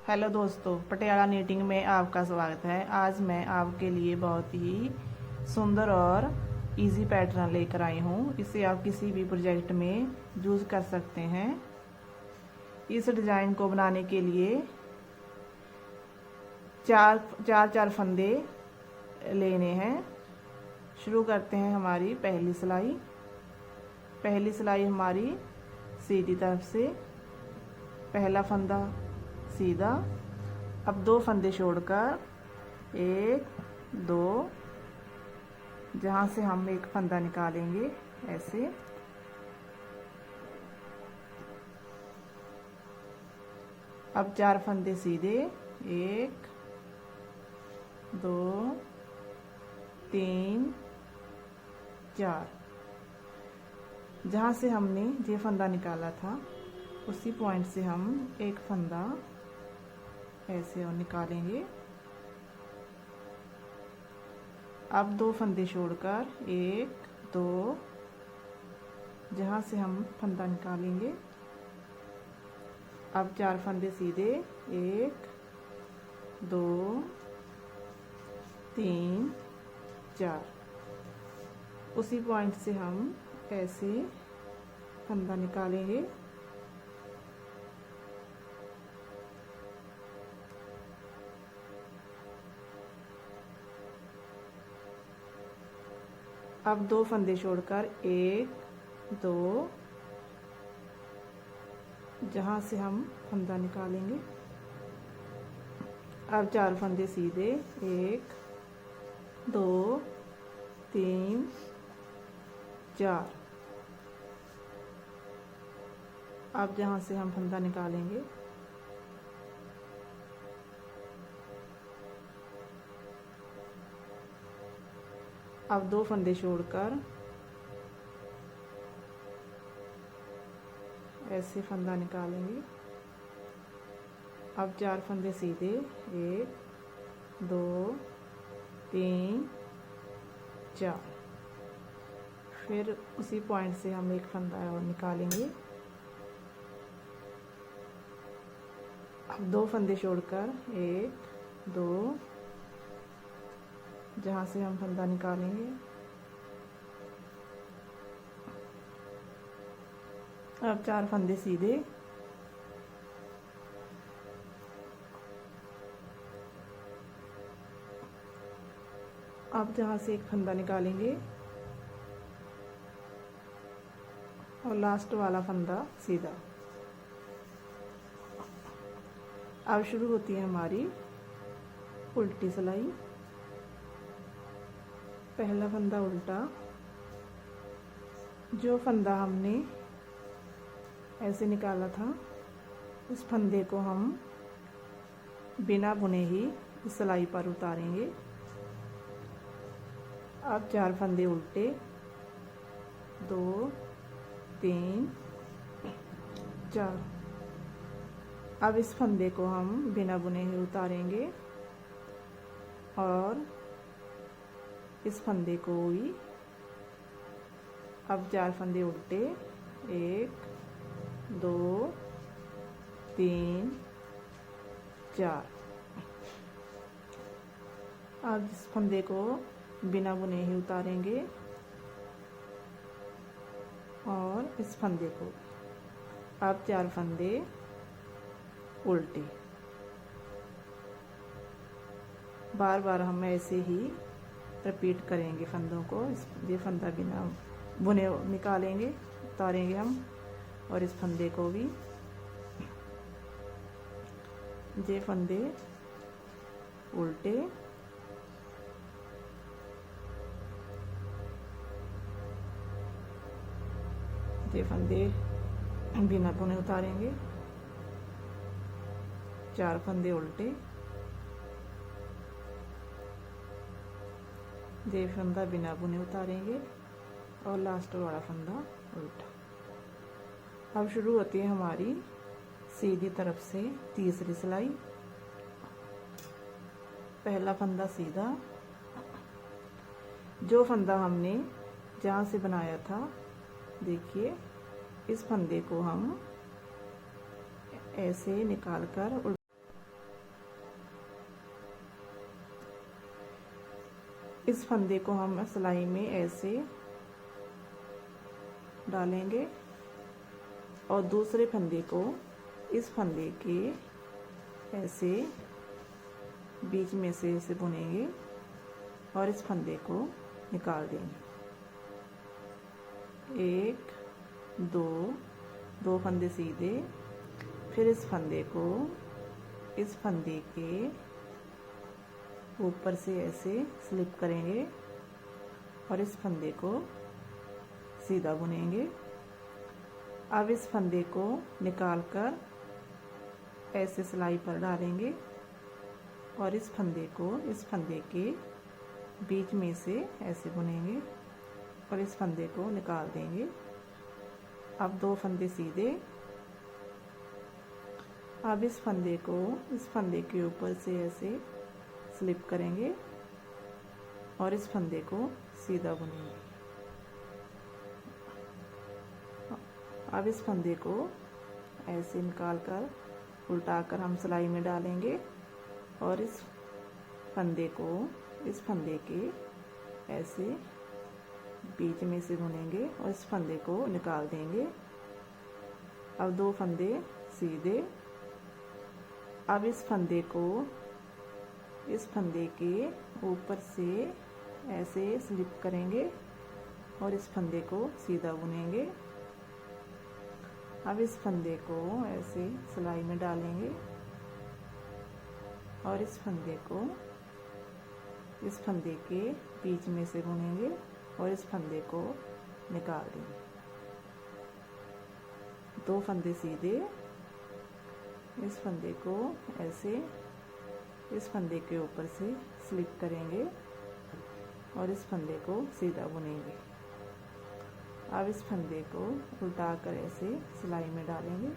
Hello दोस्तों, Patiala knitting में आपका स्वागत है। आज मैं आपके लिए बहुत ही सुंदर और इजी पैटर्न लेकर आई हूँ। इसे आप किसी भी प्रोजेक्ट में यूज कर सकते हैं। इस डिज़ाइन को बनाने के लिए चार फंदे लेने हैं। शुरू करते हैं हमारी पहली सिलाई हमारी सीधी तरफ से, पहला फंदा सीधा। अब 2 फंदे छोड़कर 1 2, जहाँ से हम एक फंदा निकालेंगे ऐसे। अब 4 फंदे सीधे, 1 2 3 4। जहाँ से हमने ये फंदा निकाला था उसी पॉइंट से हम एक फंदा ऐसे और निकालेंगे। अब 2 फंदे छोड़कर 1 2, जहाँ से हम फंदा निकालेंगे। अब 4 फंदे सीधे, 1 2 3 4। उसी पॉइंट से हम ऐसे फंदा निकालेंगे। अब 2 फंदे छोड़कर 1 2, जहाँ से हम फंदा निकालेंगे। अब 4 फंदे सीधे, 1 2 3 4। अब जहाँ से हम फंदा निकालेंगे। अब 2 फंदे छोड़कर ऐसे फंदा निकालेंगे। अब 4 फंदे सीधे, 1 2 3 4। फिर उसी पॉइंट से हम एक फंदा और निकालेंगे। अब 2 फंदे छोड़कर 1 2, जहाँ से हम फंदा निकालेंगे। अब 4 फंदे सीधे, अब जहाँ से एक फंदा निकालेंगे और लास्ट वाला फंदा सीधा। अब शुरू होती है हमारी उल्टी सिलाई। पहला फंदा उल्टा, जो फंदा हमने ऐसे निकाला था उस फंदे को हम बिना बुने ही इस सिलाई पर उतारेंगे। अब 4 फंदे उल्टे, 2 3 4। अब इस फंदे को हम बिना बुने ही उतारेंगे और इस फंदे को भी। अब 4 फंदे उल्टे, 1 2 3 4। अब इस फंदे को बिना बुने ही उतारेंगे और इस फंदे को। अब 4 फंदे उल्टे। बार बार हम ऐसे ही रिपीट करेंगे फंदों को। ये फंदा बिना बुने निकालेंगे, उतारेंगे हम, और इस फंदे को भी। ये फंदे उल्टे, ये फंदे बिना बुने उतारेंगे। 4 फंदे उल्टे, ये फंदा बिना बुने उतारेंगे और लास्ट वाला फंदा उल्टा। अब शुरू होती है हमारी सीधी तरफ से तीसरी सिलाई। पहला फंदा सीधा, जो फंदा हमने जहाँ से बनाया था, देखिए इस फंदे को हम ऐसे निकाल कर इस फंदे को हम सिलाई में ऐसे डालेंगे और दूसरे फंदे को इस फंदे के ऐसे बीच में से ऐसे बुनेंगे और इस फंदे को निकाल देंगे। एक, दो फंदे सीधे, फिर इस फंदे को इस फंदे के ऊपर से ऐसे स्लिप करेंगे और इस फंदे को सीधा बुनेंगे। अब इस फंदे को निकालकर ऐसे सिलाई पर डालेंगे और इस फंदे को इस फंदे के बीच में से ऐसे बुनेंगे और इस फंदे को निकाल देंगे। अब 2 फंदे सीधे। अब इस फंदे को इस फंदे के ऊपर से ऐसे स्लिप करेंगे और इस फंदे को सीधा बुनेंगे। अब इस फंदे को ऐसे निकालकर उल्टाकर हम सिलाई में डालेंगे और इस फंदे को इस फंदे के ऐसे बीच में से बुनेंगे और इस फंदे को निकाल देंगे। अब 2 फंदे सीधे। अब इस फंदे को इस फंदे के ऊपर से ऐसे स्लिप करेंगे और इस फंदे को सीधा बुनेंगे। अब इस फंदे को ऐसे सिलाई में डालेंगे और इस फंदे को इस फंदे के बीच में से बुनेंगे और इस फंदे को निकाल देंगे। 2 फंदे सीधे। इस फंदे को ऐसे इस फंदे के ऊपर से स्लिप करेंगे और इस फंदे को सीधा बुनेंगे। अब इस फंदे को उल्टाकर ऐसे सिलाई में डालेंगे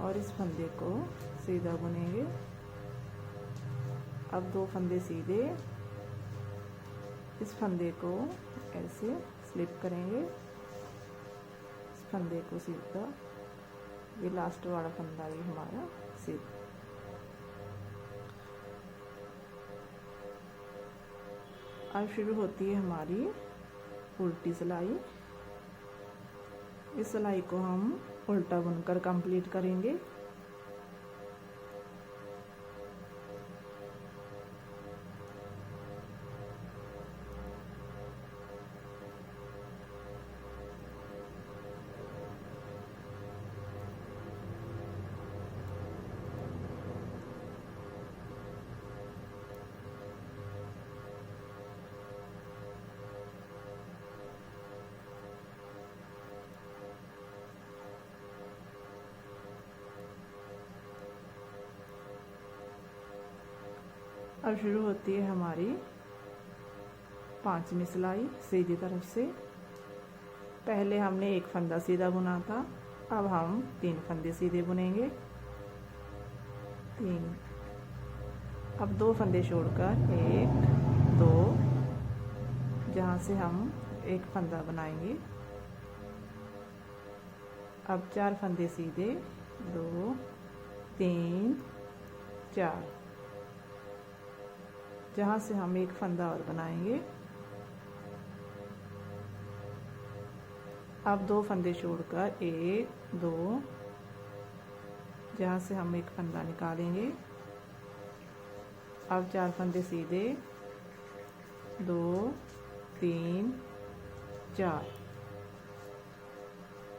और इस फंदे को सीधा बुनेंगे। अब 2 फंदे सीधे। इस फंदे को ऐसे स्लिप करेंगे, इस फंदे को सीधा, ये लास्ट वाला फंदा भी हमारा सीधा। अब शुरू होती है हमारी उल्टी सिलाई। इस सिलाई को हम उल्टा बुनकर कंप्लीट करेंगे। अब शुरू होती है हमारी 5वीं सिलाई सीधी तरफ से। पहले हमने 1 फंदा सीधा बुना था, अब हम 3 फंदे सीधे बुनेंगे। 3। अब 2 फंदे छोड़कर 1, 2, जहाँ से हम 1 फंदा बनाएंगे। अब 4 फंदे सीधे, 2, 3, 4, जहाँ से हम 1 फंदा और बनाएंगे। अब 2 फंदे छोड़कर 1, 2, जहाँ से हम 1 फंदा निकालेंगे। अब 4 फंदे सीधे, 2, 3, 4।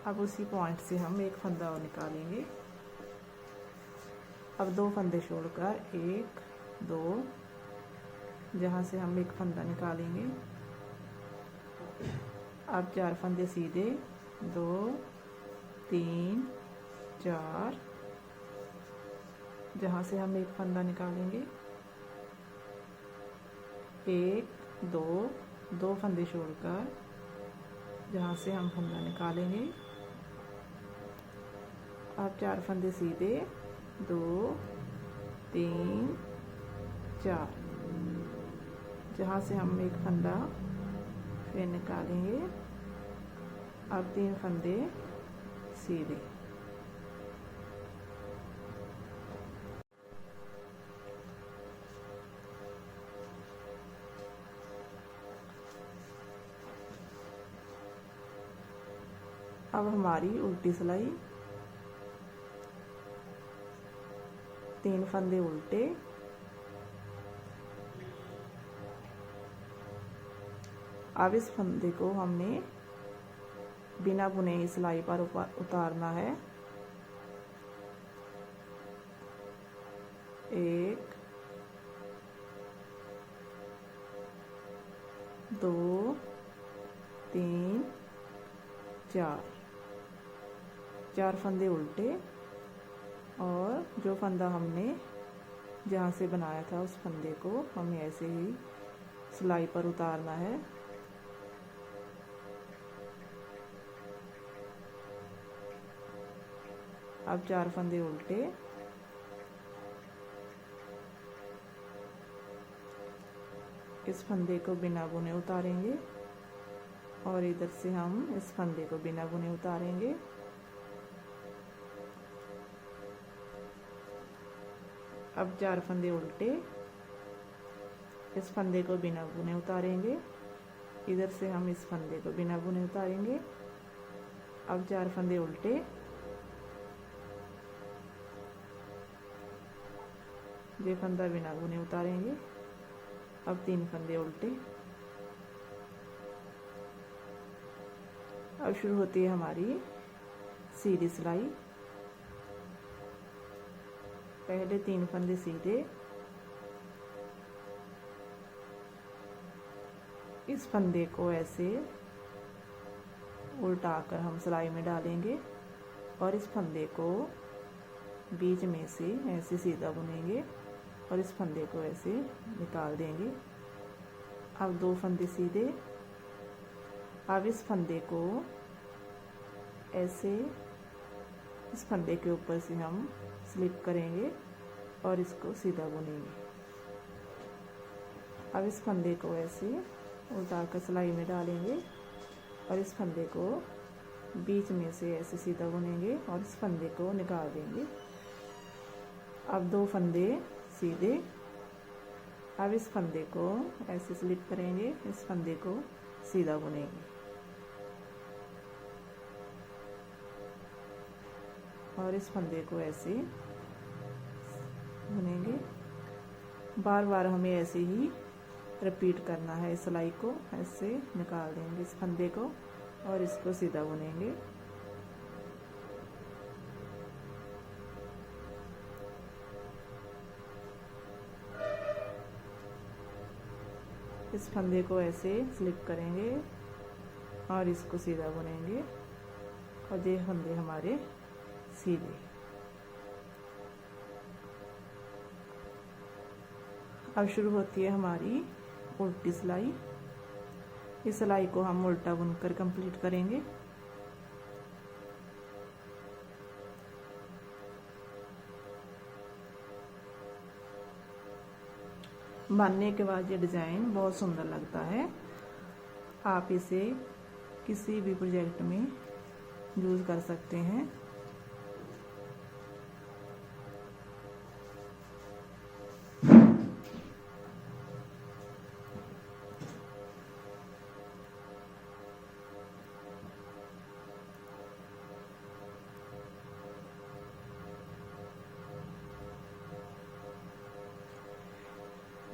अब उसी पॉइंट से हम 1 फंदा और निकालेंगे। अब 2 फंदे छोड़कर 1, 2, जहाँ से हम 1 फंदा निकालेंगे। अब 4 फंदे सीधे, 2, 3, 4, जहाँ से हम 1 फंदा निकालेंगे। 1, 2 फंदे छोड़कर जहाँ से हम फंदा निकालेंगे। अब 4 फंदे सीधे, 2, 3, 4, जहाँ से हम 1 फंदा फिर निकालेंगे। अब 3 फंदे सीधे। अब हमारी उल्टी सिलाई 3 फंदे उल्टे, अब इस फंदे को हमने बिना बुने ही सिलाई पर उतारना है। 1 2 3 4 फंदे उल्टे, और जो फंदा हमने जहाँ से बनाया था उस फंदे को हमें ऐसे ही सिलाई पर उतारना है। अब 4 फंदे उल्टे, इस फंदे को बिना बुने उतारेंगे और इधर से हम इस फंदे को बिना बुने उतारेंगे। अब 4 फंदे उल्टे, इस फंदे को बिना बुने उतारेंगे, इधर से हम इस फंदे को बिना बुने उतारेंगे। अब 4 फंदे उल्टे, ये फंदा बिना बुने उतारेंगे। अब 3 फंदे उल्टे। अब शुरू होती है हमारी सीधी सिलाई। पहले 3 फंदे सीधे, इस फंदे को ऐसे उल्टाकर हम सिलाई में डालेंगे और इस फंदे को बीच में से ऐसे सीधा बुनेंगे और इस फंदे को ऐसे निकाल देंगे। अब 2 फंदे सीधे, अब इस फंदे को ऐसे इस फंदे के ऊपर से हम स्लिप करेंगे और इसको सीधा बुनेंगे। अब इस फंदे को ऐसे उल्टाकर सिलाई में डालेंगे और इस फंदे को बीच में से ऐसे सीधा बुनेंगे और इस फंदे को निकाल देंगे। अब 2 फंदे सीधे, अब इस फंदे को ऐसे स्लिप करेंगे, इस फंदे को सीधा बुनेंगे और इस फंदे को ऐसे बुनेंगे। बार बार हमें ऐसे ही रिपीट करना है। सिलाई को ऐसे निकाल देंगे इस फंदे को और इसको सीधा बुनेंगे। इस फंदे को ऐसे स्लिप करेंगे और इसको सीधा बुनेंगे और ये फंदे हमारे सीधे। अब शुरू होती है हमारी उल्टी सिलाई। इस सिलाई को हम उल्टा बुनकर कंप्लीट करेंगे। बनने के बाद ये डिज़ाइन बहुत सुंदर लगता है। आप इसे किसी भी प्रोजेक्ट में यूज़ कर सकते हैं।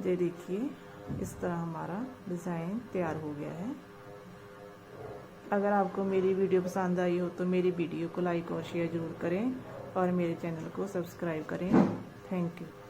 ये देखिए, इस तरह हमारा डिज़ाइन तैयार हो गया है। अगर आपको मेरी वीडियो पसंद आई हो तो मेरी वीडियो को लाइक और शेयर ज़रूर करें और मेरे चैनल को सब्सक्राइब करें। Thank you.